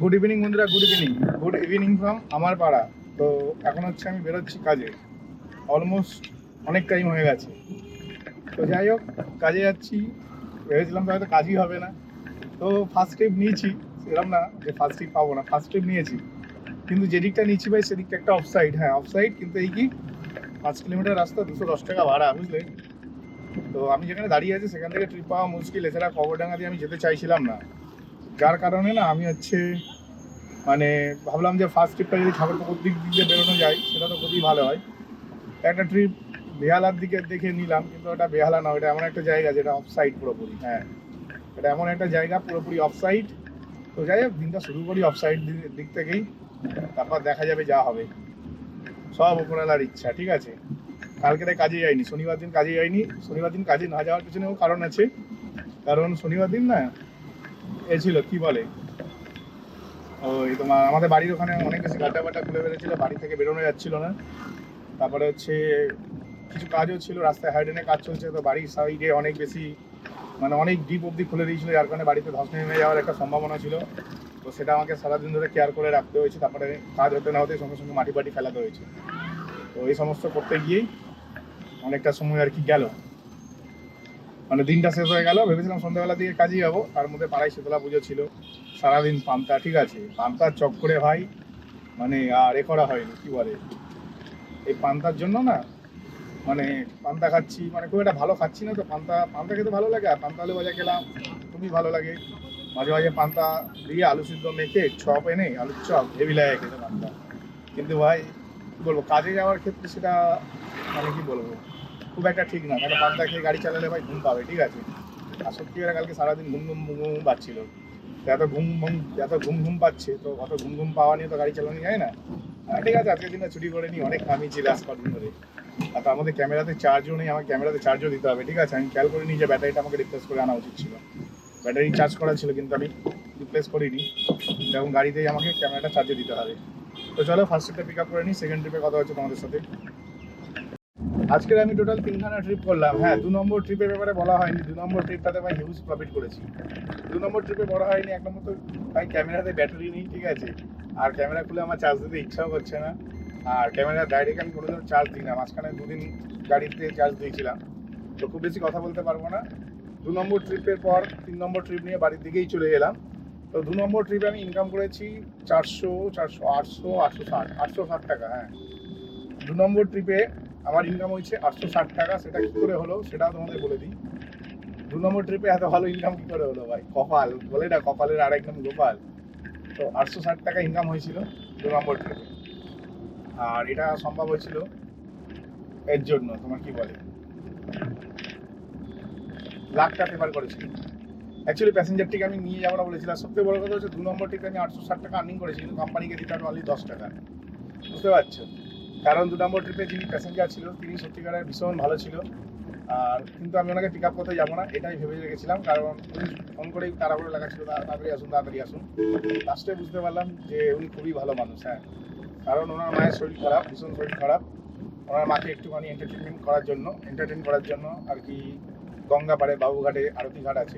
Good evening বন্ধুরা, good evening from আমার পাড়া। তো এখন হচ্ছে আমি বেরোচ্ছি কাজে। অলমোস্ট অনেক টাইম হয়ে গেছে। তো যাই হোক, কাজে যাচ্ছি। ভেবেছিলাম তো হয়তো কাজই হবে না। তো ফার্স্ট ট্রিপ নিয়েছি, এরকম না যে ফার্স্ট ট্রিপ পাবো না, ফার্স্ট ট্রিপ নিয়েছি। কিন্তু যে দিকটা নিচ্ছি ভাই, সেদিকটা একটা অফসাইড। হ্যাঁ, অফসাইড, কিন্তু এই কি 5 কিলোমিটার রাস্তা, 210 টাকা ভাড়া, বুঝলে? তো আমি যেখানে দাঁড়িয়ে আছি সেখান থেকে ট্রিপ পাওয়া মুশকিল। এছাড়া কবরডাঙ্গা দিয়ে আমি যেতে চাইছিলাম না, যার কারণে না আমি হচ্ছে মানে ভাবলাম যে ফার্স্ট ট্রিপটা যদি ঠাকুরপুকুর দিক দিয়ে বেরোনো যায় সেটা তো খুবই ভালো হয়। একটা ট্রিপ বেহালার দিকে দেখে নিলাম, কিন্তু ওটা বেহালা না, ওটা এমন একটা জায়গা যেটা অফ সাইড পুরোপুরি। হ্যাঁ, এটা এমন একটা জায়গা পুরোপুরি অফ সাইড। তো যাই হোক, দিনটা শুরু করি অফ সাইড দিক থেকেই, তারপর দেখা যাবে যা হবে। সব উপরওয়ালার ইচ্ছা, ঠিক আছে। কালকে কাজে যাইনি, শনিবার দিন কাজে যাইনি। শনিবার দিন কাজে না যাওয়ার পিছনেও কারণ আছে। কারণ শনিবার দিন না এ ছিল, কি বলে, ওই তোমার আমাদের বাড়ির ওখানে অনেক বেশি গাড্ডা বাড্ডা খুলে বেড়েছিল, বাড়ি থেকে বেরোনো যাচ্ছিল না। তারপরে হচ্ছে কিছু কাজও ছিল, রাস্তায় হাইডেনে কাজ চলছে, তো বাড়ির সাইডে অনেক বেশি মানে অনেক ডিপ অবধি খুলে দিয়েছিল, যার কারণে বাড়িতে ধস নেমে যাওয়ার একটা সম্ভাবনা ছিল। তো সেটা আমাকে সারাদিন ধরে কেয়ার করে রাখতে হয়েছে। তারপরে কাজ হতে না হতে সঙ্গে সঙ্গে মাটি বাটি ফেলাতে হয়েছে। তো এই সমস্ত করতে গিয়েই অনেকটা সময় আর কি গেল, মানে দিনটা শেষ হয়ে গেল। ভেবেছিলাম সন্ধ্যাবেলা দিকে কাজে যাবো, তার মধ্যে পাড়ায় শীতলা পুজো ছিল। সারাদিন পান্তা, ঠিক আছে, পান্তার চক্করে ভাই মানে আর এ করা হয়নি, কি বলে, এই পান্তার জন্য না মানে পান্তা খাচ্ছি, মানে খুব একটা ভালো খাচ্ছি না। তো পান্তা পান্তা খেতে ভালো লাগে, আর পান্তা আলু ভাজা খেলাম, খুবই ভালো লাগে। মাঝে মাঝে পান্তা দিয়ে আলু সিদ্ধ মেখে চপ এনে, আলুর চপ হেভি লাগে খেতে পান্তা। কিন্তু ভাই কী বলবো, কাজে যাওয়ার ক্ষেত্রে সেটা মানে কি বলবো, খুব একটা ঠিক না। কারণ পান্তা খেয়ে গাড়ি চালালে ভাই ঘুম পাবে, ঠিক আছে। আর সত্যি করে কালকে সারাদিন ঘুম ঘুম ঘুম ঘুম পাচ্ছিল। এত ঘুম ঘুম পাচ্ছে, তো অত ঘুম ঘুম পাওয়া নিয়ে তো গাড়ি চালানো যায় না। ঠিক আছে, আজকের দিনটা ছুটি করে নিই, অনেক কামিয়েছি লাস্ট কদিন ধরে। আর তার মধ্যে ক্যামেরাতে চার্জও নেই, আমার ক্যামেরাতে চার্জও দিতে হবে, ঠিক আছে। আমি খেয়াল করিনি যে ব্যাটারিটা আমাকে রিপ্লেস করে আনা উচিত ছিল। ব্যাটারি চার্জ করা ছিল, কিন্তু আমি রিপ্লেস করিনি। এবং গাড়িতেই আমাকে ক্যামেরাটা চার্জে দিতে হবে। তো চলো ফার্স্ট ট্রিপটা পিক আপ করে নিই, সেকেন্ড ট্রিপে কথা হচ্ছে তোমাদের সাথে। আজকের আমি টোটাল 3খানা ট্রিপ করলাম। হ্যাঁ, 2 নম্বর ট্রিপের ব্যাপারে বলা হয়নি। 2 নম্বর ট্রিপটাতে ভাই হিউজ প্রফিট করেছি। 2 নম্বর ট্রিপে বলা হয়নি, 1 নম্বর তো ভাই ক্যামেরাতে ব্যাটারি নেই, ঠিক আছে। আর ক্যামেরা খুলে আমার চার্জ দিতে ইচ্ছাও করছে না। আর ক্যামেরা ডাইরেক্ট আমি কোনোদিন চার্জ দিই না, মাঝখানে 2 দিন গাড়িতে চার্জ দিয়েছিলাম। তো খুব বেশি কথা বলতে পারবো না। 2 নম্বর ট্রিপের পর 3 নম্বর ট্রিপ নিয়ে বাড়ির দিকেই চলে এলাম। তো 2 নম্বর ট্রিপে আমি ইনকাম করেছি 860 টাকা। হ্যাঁ, 2 নম্বর ট্রিপে আমার ইনকাম হয়েছে 860 টাকা। সেটা কী করে হলো সেটাও তোমাদের বলে দিই। 2 নম্বর ট্রিপে এত ভালো ইনকাম কী করে হলো ভাই, কপাল বলে না, কপালের আরেক নাম গোপাল। তো 860 টাকা ইনকাম হয়েছিল 2 নম্বর ট্রিপে। আর এটা সম্ভব হয়েছিল এর জন্য, তোমার কি বলে, লাখটা পেপার করেছিল। অ্যাকচুয়ালি প্যাসেঞ্জারটিকে আমি নিয়ে যাবো না বলেছিলাম। সবথেকে বড় কথা হচ্ছে 2 নম্বর ট্রিপে আমি 860 টাকা আর্নিং করেছি, কিন্তু কোম্পানিকে দিতে হবে অনলি 10 টাকা। বুঝতে পারছো? কারণ 2 নম্বর ট্রিপে যিনি প্যাসেঞ্জার ছিল তিনি সত্যিকারের ভীষণ ভালো ছিল। আর কিন্তু আমি ওনাকে পিক আপ করতে যাবো না, এটাই ভেবে রেখেছিলাম। কারণ উনি ফোন করেই তাড়াহুড়ো লেখা ছিল, তাড়াতাড়ি আসুন তাড়াতাড়ি আসুন। লাস্টে বুঝতে পারলাম যে উনি খুবই ভালো মানুষ। হ্যাঁ, কারণ ওনার মায়ের শরীর খারাপ, ভীষণ শরীর খারাপ। ওনার মাকে একটুখানি এন্টারটেন করার জন্য আর কি গঙ্গা পাড়ে বাবুঘাটে আরতি ঘাট আছে,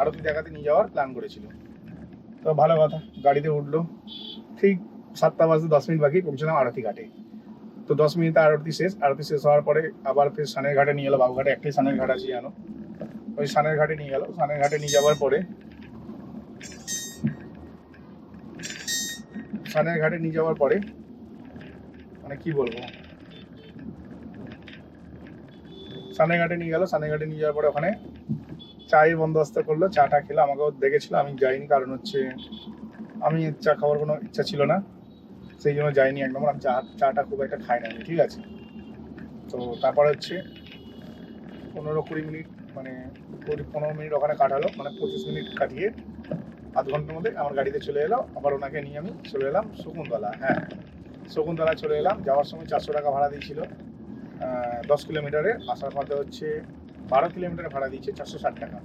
আরতি দেখাতে নিয়ে যাওয়ার প্ল্যান করেছিল। তো ভালো কথা, গাড়িতে উঠলো। ঠিক 7টা বাজতে 10 মিনিট বাকি পৌঁছলাম আরতি ঘাটে। তো 10 মিনিটে আরতি শেষ হওয়ার পরে আবার ফের সানের ঘাটে নিয়ে গেলো। বাবুঘাটে একটাই সানের ঘাট আছে জানো, ওই সানের ঘাটে নিয়ে গেল। সানের ঘাটে নিয়ে যাওয়ার পরে মানে কি বলবো, সানের ঘাটে নিয়ে গেল। সানের ঘাটে নিয়ে যাওয়ার পরে ওখানে চায়ের বন্দোবস্ত করলো, চাটা খেলো। আমাকেও দেখেছিল, আমি যাইনি, কারণ হচ্ছে আমি চা খাওয়ার কোনো ইচ্ছা ছিল না, সেই জন্য যাইনি। 1 নম্বর আমি চাটা খুব একটা খাই না, ঠিক আছে। তো তারপর হচ্ছে 15-20 মিনিট মানে 15 মিনিট ওখানে কাটালো, মানে 25 মিনিট কাটিয়ে আধ ঘন্টার মধ্যে আমার গাড়িতে চলে এলো। আবার ওনাকে নিয়ে আমি চলে এলাম শকুন্তলা। হ্যাঁ, শকুন্তলায় চলে এলাম। যাওয়ার সময় 400 টাকা ভাড়া দিয়েছিল 10 কিলোমিটারে। আসার পথে হচ্ছে 12 কিলোমিটারে ভাড়া দিয়েছে 460 টাকা,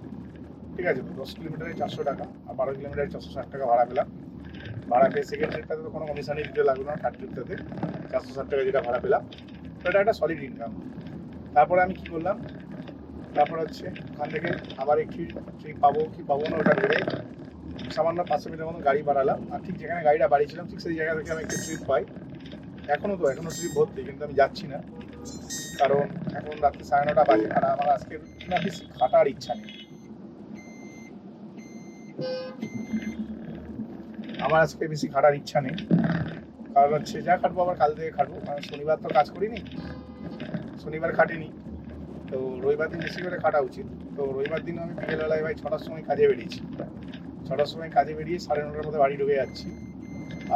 ঠিক আছে। তো 10 কিলোমিটারে 400 টাকা আর 12 কিলোমিটারে 460 টাকা ভাড়া পেলাম। ভাড়া পেয়ে সেকেন্ড ট্রিপটাতে তো কোনো কমিশনই দিতে লাগলো না, থার্ড ট্রিপটাতে 460 টাকা যেটা ভাড়া পেলাম, তো এটা একটা সলিড ইনকাম। তারপরে আমি কী করলাম, তারপর হচ্ছে ওখান থেকে আবার একটি ট্রিপ পাবো কি পাবো না ওটা ভেবে সামান্য 500 মিটার মতো গাড়ি বাড়ালাম, আর ঠিক যেখানে গাড়িটা বাড়িয়েছিলাম ঠিক সেই জায়গা থেকে আমি একটা ট্রিপ পাই। এখনও ট্রিপ ভর্তি, কিন্তু আমি যাচ্ছি না, কারণ এখন রাত্রি 9:30 বাজে, আর আমার আজকে না বেশি খাটার ইচ্ছা নেই। কারণ হচ্ছে যা খাটবো আবার কাল থেকে খাটবো, কারণ শনিবার তো কাজ করিনি, শনিবার খাটিনি, তো রবিবার দিন বেশি করে খাটা উচিত। তো রবিবার দিন আমি বিকেলবেলায় ভাই 6টার সময় কাজে বেরিয়েছি, 6টার সময় কাজে বেরিয়ে 9:30টার মধ্যে বাড়ি ঢুকে যাচ্ছি।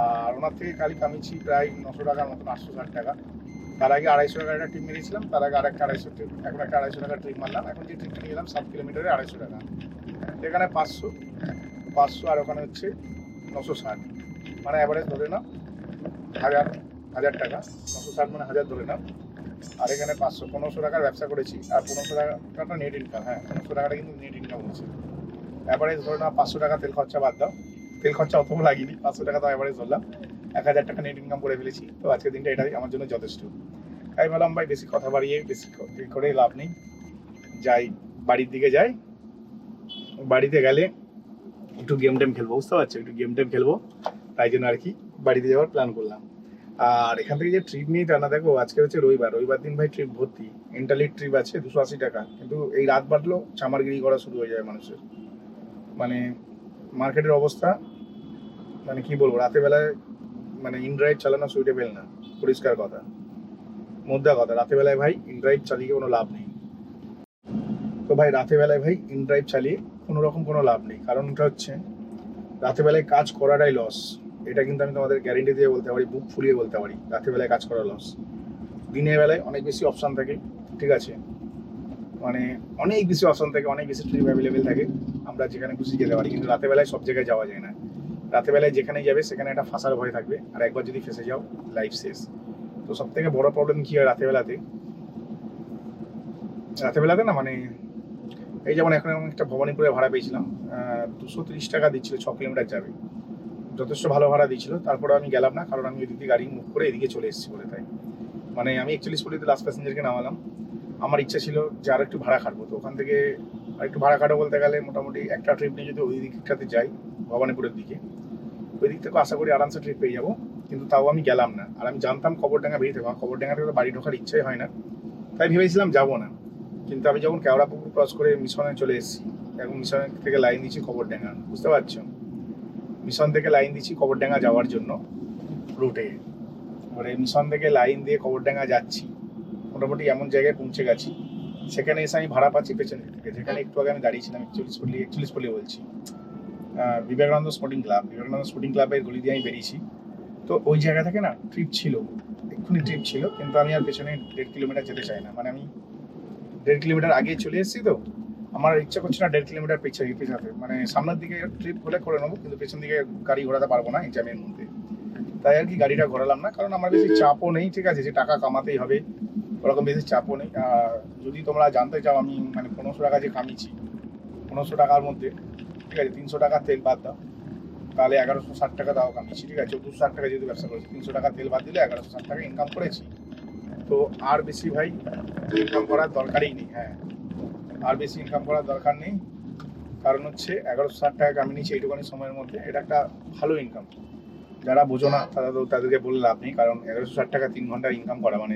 আর ওনার থেকে কালি কামিয়েছি প্রায় 900 টাকার মতন, 860 টাকা। তার আগে 250 টাকার একটা ট্রিপ মেরেছিলাম, তার আগে আরেকটা 250 ট্রিপ, এখন একটা 250 টাকার ট্রিপ মারলাম। এখন যে ট্রিপটা নিয়ে গেলাম 7 কিলোমিটারে 250 টাকা, এখানে 500 আর ওখানে হচ্ছে 960, মানে অ্যাভারেজ ধরে নাও 1000 টাকা, 960 মানে 1000 ধরে নাও। আর এখানে 1500 টাকার ব্যবসা করেছি, আর 1500 টাকাটা নেট ইনকাম। হ্যাঁ, 1500 টাকাটা কিন্তু নেট ইনকাম হচ্ছে। অ্যাভারেজ ধরে নাও 500 টাকা তেল খরচা বাদ দাও, তেল খরচা অতও লাগেনি, 500 টাকা তো অ্যাভারেজ ধরলাম, 1000 টাকা নেট ইনকাম করে ফেলেছি। তো আজকের দিনটা এটাই আমার জন্য যথেষ্ট। তাই বললাম ভাই বেশি কথা বাড়িয়ে বেশি করে লাভ নেই, যাই বাড়ির দিকে যাই, বাড়িতে গেলে একটু গেম টেম খেলবো, বুঝতে পারছো, একটু গেম টেম খেলবো, তাই জন্য আর কি বাড়িতে যাওয়ার প্ল্যান করলাম। আর এখান থেকে যে ট্রিপ নিয়ে তা না, দেখো আজকে হচ্ছে রবিবার দিন ভাই ট্রিপ ভর্তি, ইন্টারলিট ট্রিপ আছে 280 টাকা, কিন্তু এই রাত বাড়লো চামারগিরি করা শুরু হয়ে যায় মানুষের। মানে মার্কেটের অবস্থা, মানে কি বলবো, রাতের বেলায় মানে ইনড্রাইভ চালানো সুইটেবল না, পরিষ্কার কথা, মোদ্দা কথা, রাতের বেলায় ভাই ইনড্রাইভ চালিয়ে কোনো লাভ নেই। তো ভাই রাতের বেলায় ভাই ইনড্রাইভ চালিয়ে কোনো রকম কোনো লাভ নেই, কারণটা হচ্ছে রাতের বেলায় কাজ করাটাই লস। এটা কিন্তু আমি তোমাদের গ্যারেন্টি দিয়ে বলতে পারি, বুক ফুলিয়ে বলতে পারি, রাতের বেলায় কাজ করা লস। দিনের বেলায় অনেক বেশি অপশান থাকে, ঠিক আছে, মানে অনেক বেশি অপশান থাকে, অনেক বেশি ট্রিপ অ্যাভেলেবেল থাকে, আমরা যেখানে খুশি যেতে পারি। কিন্তু রাতের বেলায় সব জায়গায় যাওয়া যায় না, রাতের বেলায় যেখানেই যাবে সেখানে একটা ফাঁসার ভয় থাকবে, আর একবার যদি ফেসে যাও লাইফ শেষ। তো সব থেকে বড় প্রবলেম কি হয় রাতের বেলাতে না, মানে এই যেমন এখন আমি একটা ভবানীপুরে ভাড়া পেয়েছিলাম, 230 টাকা দিচ্ছিল, 6 কিলোমিটার যাবে, যথেষ্ট ভালো ভাড়া দিয়েছিল। তারপরে আমি গেলাম না, কারণ আমি ওইদিকে গাড়ি মুভ করে এদিকে চলে এসেছি বলে। তাই মানে আমি 41 লাস্ট প্যাসেঞ্জারকে নামালাম, আমার ইচ্ছা ছিল যে আর একটু ভাড়া খাটবো। তো ওখান থেকে আর একটু ভাড়া খাটো বলতে গেলে মোটামুটি একটা ট্রিপ নিয়ে যদি ওই দিকটাতে যাই ভবানীপুরের দিকে, ওই দিক থেকে আশা করি আরামসে ট্রিপ পেয়ে যাবো। কিন্তু তাও আমি গেলাম না, আর আমি জানতাম কবরডাঙ্গা বেরিয়ে থাকবো, কবরডাঙ্গা থেকে বাড়ি ঢোকার ইচ্ছাই হয় না, তাই ভেবেছিলাম যাবো না। কিন্তু আমি যখন কেওড়া পুকুর ক্রস করে মিশনে চলে এসেছি, এখন মিশন থেকে লাইন দিচ্ছি কবরডাঙ্গা, বুঝতে পারছো, মিশন থেকে লাইন দিচ্ছি কবরডাঙ্গা যাওয়ার জন্য রুটে। এবারে মিশন থেকে লাইন দিয়ে কবরডাঙ্গা যাচ্ছি, মোটামুটি এমন জায়গায় পৌঁছে গেছি, সেখানে এসে আমি ভাড়া পাচ্ছি পেছন থেকে, যেখানে একটু আগে আমি দাঁড়িয়েছিলাম 41 বলছি, বিবেকানন্দ স্পোর্টিং ক্লাবের গলি দিয়ে আমি বেরিয়েছি। তো ওই জায়গা থেকে না ট্রিপ ছিল, এক্ষুনি ট্রিপ ছিল, কিন্তু আমি আর পেছনে 1.5 কিলোমিটার যেতে চাই না, মানে আমি 1.5 কিলোমিটার আগে চলে এসেছি। তো আমার ইচ্ছা করছে না 1.5 কিলোমিটার পেছাতে, মানে সামনের দিকে ট্রিপ হলে করে নেবো, কিন্তু পেছন দিকে গাড়ি ঘোরাতে পারবো না এই জ্যামের মধ্যে। তাই আর কি গাড়িটা ঘোরালাম না, কারণ আমার বেশি চাপও নেই, ঠিক আছে, যে টাকা কামাতেই হবে ওরকম বেশি চাপও নেই। যদি তোমরা জানতে চাও আমি মানে 1500 টাকা যে কামিয়েছি, 1500 টাকার মধ্যে, ঠিক আছে, 300 টাকা তেল বাদ দাও, তাহলে 1160 টাকা দাও কামিয়েছি, ঠিক আছে, 260 টাকা যেহেতু ব্যবসা করেছি, 300 টাকা তেল বাদ দিলে 1160 টাকা ইনকাম করেছি। তো আর বেশি ভাই ইনকাম করার দরকারই নেই, হ্যাঁ, আর বেশি ইনকাম করার দরকার নেই, কারণ হচ্ছে 1160 টাকা কামিয়ে নিয়েছি এইটুখানি সময়ের মধ্যে, এটা একটা ভালো ইনকাম। যারা বোঝো না তাদেরকে বলে লাভ নেই, কারণ 1160 টাকা 3 ঘন্টা ইনকাম করা, মানে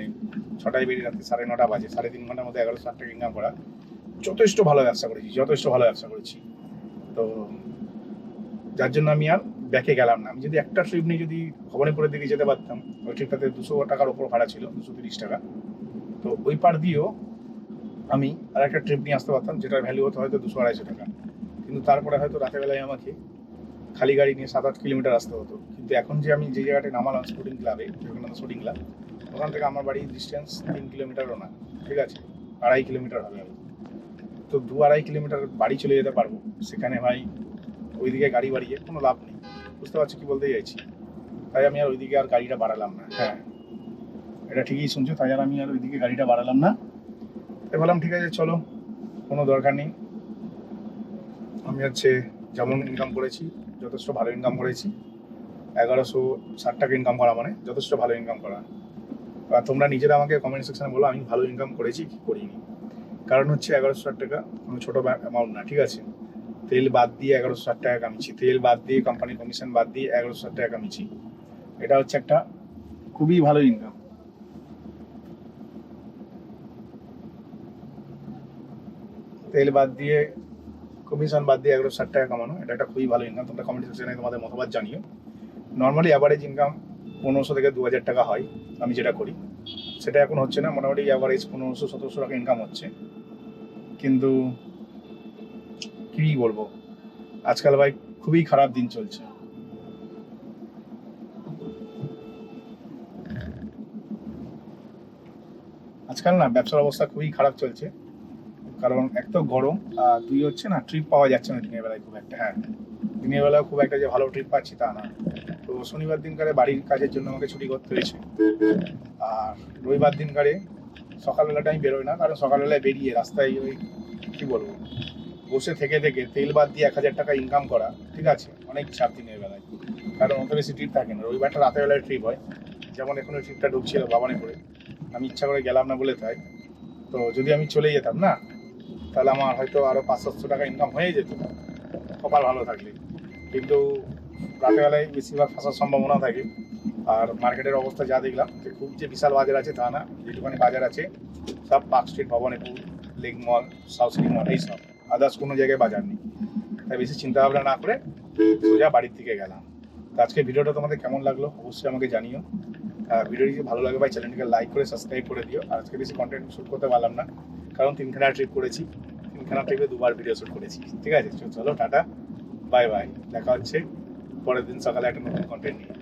6টায় বেরিয়ে রাত্রি 9:30 বাজে, 3.5 ঘন্টার মধ্যে 1160 টাকা ইনকাম করা যথেষ্ট ভালো ব্যবসা করেছি। তো যার জন্য আমি আর ব্যাকে গেলাম না। আমি যদি একটা ট্রিপ নিয়ে যদি ভবানীপুরের দিকে যেতে পারতাম, ওই ট্রিপটাতে 200 টাকার ওপর ভাড়া ছিল, 230 টাকা, তো ওই পার দিয়েও আমি আর একটা ট্রিপ নিয়ে আসতে পারতাম, যেটার ভ্যালু হতো হয়তো 200-250 টাকা। কিন্তু তারপরে হয়তো রাতের বেলায় আমাকে খালি গাড়ি নিয়ে 7-8 কিলোমিটার আসতে হতো। কিন্তু এখন যে আমি যে জায়গাটায় নামালাম স্পোর্টিং ক্লাবে, বিবেকানন্দ স্পোর্টিং ক্লাব, ওখান থেকে আমার বাড়ির ডিস্টেন্স 3 কিলোমিটারও না, ঠিক আছে, 2.5 কিলোমিটার হবে। আমি তো 2-2.5 কিলোমিটার বাড়ি চলে যেতে পারবো, সেখানে ভাই ওইদিকে গাড়ি বাড়িয়ে কোনো লাভ নেই, বুঝতে পারছি কি বলতে চাইছি। তাই আমি আর ওইদিকে আর গাড়িটা বাড়ালাম না, হ্যাঁ এটা ঠিকই শুনছো, তাই আর আমি আর ওইদিকে গাড়িটা বাড়ালাম না। তাই বললাম ঠিক আছে চলো, কোনো দরকার নেই, আমি হচ্ছে যেমন ইনকাম করেছি যথেষ্ট ভালো ইনকাম করেছি, 1160 টাকা ইনকাম করা মানে যথেষ্ট ভালো ইনকাম করা। আর তোমরা নিজেরা আমাকে কমেন্ট সেকশনে বলো আমি ভালো ইনকাম করেছি কি করিনি, কারণ হচ্ছে 1160 টাকা কোনো ছোটো অ্যামাউন্ট না, ঠিক আছে, তেল বাদ দিয়ে 1160 টাকা কামিয়েছি, তেল বাদ দিয়ে কোম্পানি কমিশন বাদ দিয়ে 1160 টাকা কামিয়েছি। এটা হচ্ছে একটা খুবই ভালো ইনকাম। তেল বাদ দিয়ে কমিশন বাদ দিয়ে 1160 টাকা কামানো, এটা একটা খুবই ভালো ইনকাম। তোমরা কমেন্ট সেকশনে তোমাদের মতামত জানিও। নর্মালি অ্যাভারেজ ইনকাম 1500 থেকে 2000 টাকা হয় আমি যেটা করি, সেটা এখন হচ্ছে না। মোটামুটি অ্যাভারেজ 1500-1700 টাকা ইনকাম হচ্ছে। কিন্তু কি বলবো, আজকাল ভাই খুবই খারাপ দিন চলছে। আজকাল না ব্যবসার অবস্থা খুবই খারাপ চলছে, কারণ এক তো গরম, আর দুই হচ্ছে না ট্রিপ পাওয়া যাচ্ছে না দিনের বেলায় খুব একটা। হ্যাঁ, দিনের বেলায় খুব একটা যে ভালো ট্রিপ পাচ্ছি তা না। তো শনিবার দিনকারে বাড়ির কাজের জন্য আমাকে ছুটি করতে হয়েছে, আর রবিবার দিনকারে সকালবেলাটা আমি বেরোই না, কারণ সকালবেলায় বেরিয়ে রাস্তায় ওই কী বলবো, বসে থেকে থেকে তেল বাদ দিয়ে 1000 টাকা ইনকাম করা, ঠিক আছে, অনেক চাপ দিনের বেলায়, কারণ অত বেশি ট্রিপ থাকে না। রবিবারটা রাতের বেলায় ট্রিপ হয়, যেমন এখন ওই ট্রিপটা ঢুকছিল বাবানে করে, আমি ইচ্ছা করে গেলাম না বলে তাই। তো যদি আমি চলে যেতাম না, তাহলে আমার হয়তো আরও 500-700 টাকা ইনকাম হয়ে যেত কপাল ভালো থাকলে। কিন্তু রাতেরবেলায় বেশিরভাগ ফাঁসার সম্ভাবনা থাকে। আর মার্কেটের অবস্থা যা দেখলাম, যে খুব যে বিশাল বাজার আছে তা না, যেটুখানি বাজার আছে সব পার্ক স্ট্রিট, ভবানীপুর, লেক মল, সাউথ সিটি মল, এইসব, আদার্স কোনো জায়গায় বাজার নেই। তাই বেশি চিন্তা ভাবনা না করে সোজা বাড়ির দিকে গেলাম। তো আজকে ভিডিওটা তোমাদের কেমন লাগলো অবশ্যই আমাকে জানিও। ভিডিওটি যদি ভালো লাগে ভাই চ্যানেলটিকে লাইক করে সাবস্ক্রাইব করে দিও। আর আজকে বেশি কন্টেন্ট শ্যুট করতে পারলাম না, কারণ 3খানা ট্রিপ করেছি, 3খানা ট্রিপে 2বার ভিডিও শ্যুট করেছি। ঠিক আছে, চলো টাটা, বাই বাই, দেখা হচ্ছে পরের দিন সকালে একটা নতুন কন্টেন্ট নিয়ে।